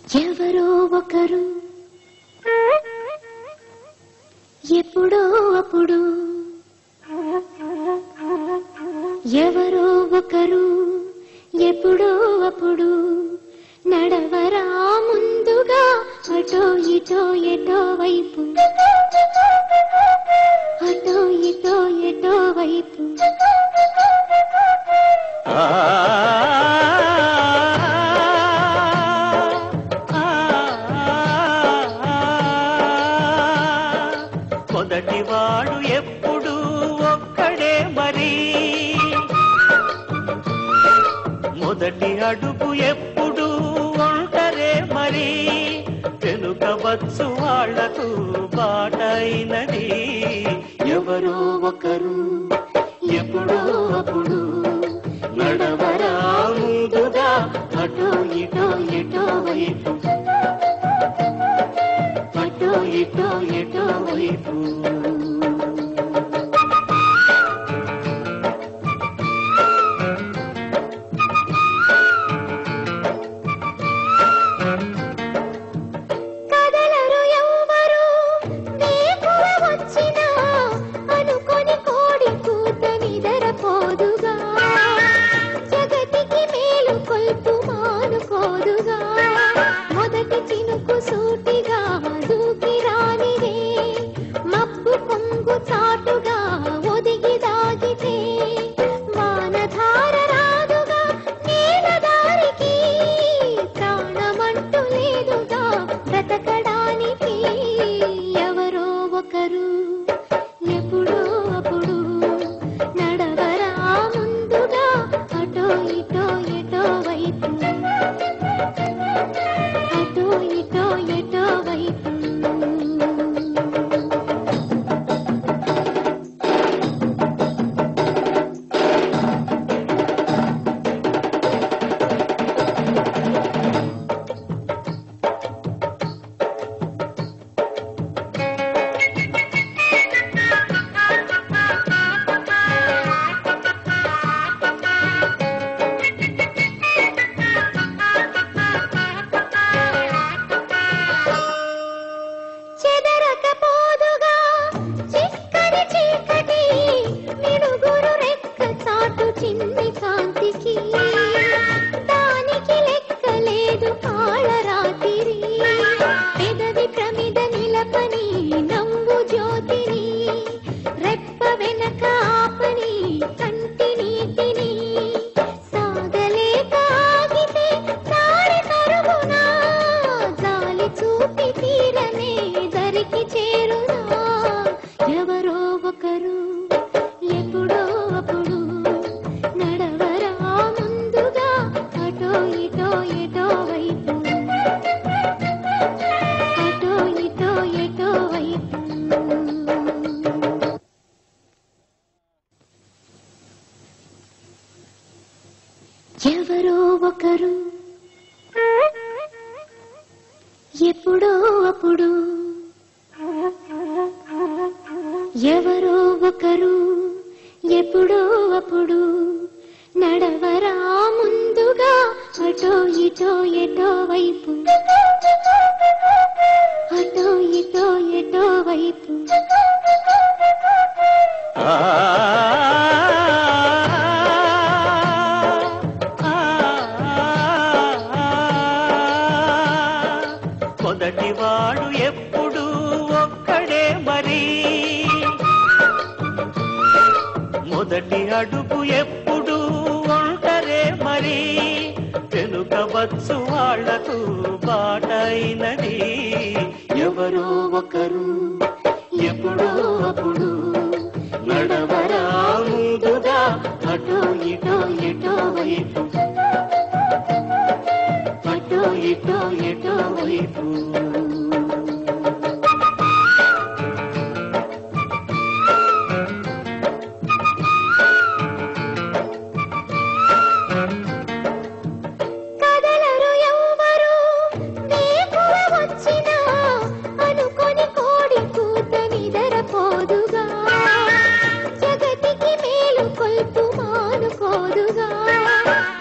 ఎవరో ఒకరు ఎప్పుడో అప్పుడు ఎవరో ఒకరు ఎప్పుడో అప్పుడు నడవరా ముందుగా అటో ఇటో ఎటో వైపు అటో ఇటో ఎటో వైపు మొదటివాడు ఎప్పుడు ఒక్కడే మరి మొదటి అడుగు ఎప్పుడు ఒంటరే మరి వెనుక వచ్చు వాళ్లకు బాటైనది ఎవరో ఒకరు ఎప్పుడో అప్పుడు నడవరా ముందుగా అటో ఇటో ఎటో వైపు అటో ఇటో ఎటో వైపు ఎవరో ఒకరు ఎప్పుడో అప్పుడు ఎవరో ఒకరు ఎప్పుడో అప్పుడు నడవరా ముందుగా అటో ఇటో ఎటో వైపు అటో ఇటో ఎటో వైపు మొదటివాడు ఎప్పుడు ఒక్కడే మరి మొదటి అడుగు ఎప్పుడు ఒంటరే మరి వెనుక వచ్చు వాళ్లకు బాటైనది ఎవరో ఒకరు ఎప్పుడో అప్పుడు నడవరా ముందుగా అటో ఇటో ఎటో వైపు అటో ఇటో ఎటో వైపు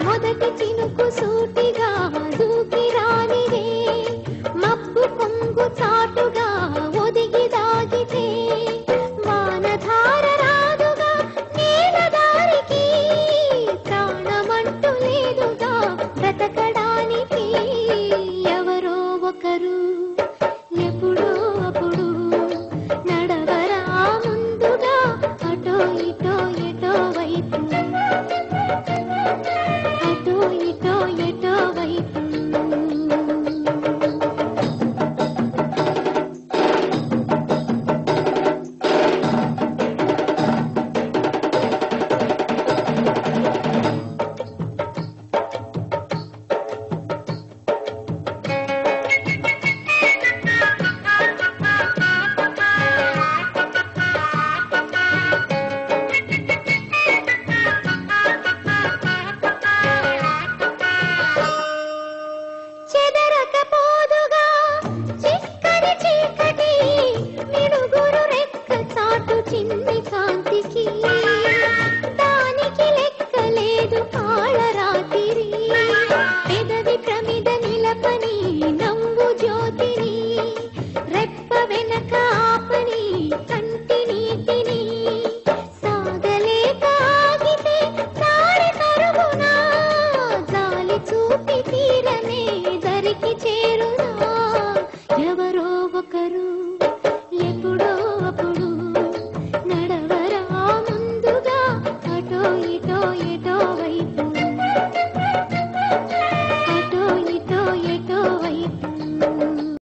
మొదటి చినుకు సూటిగా దూకి రానిదే చాటు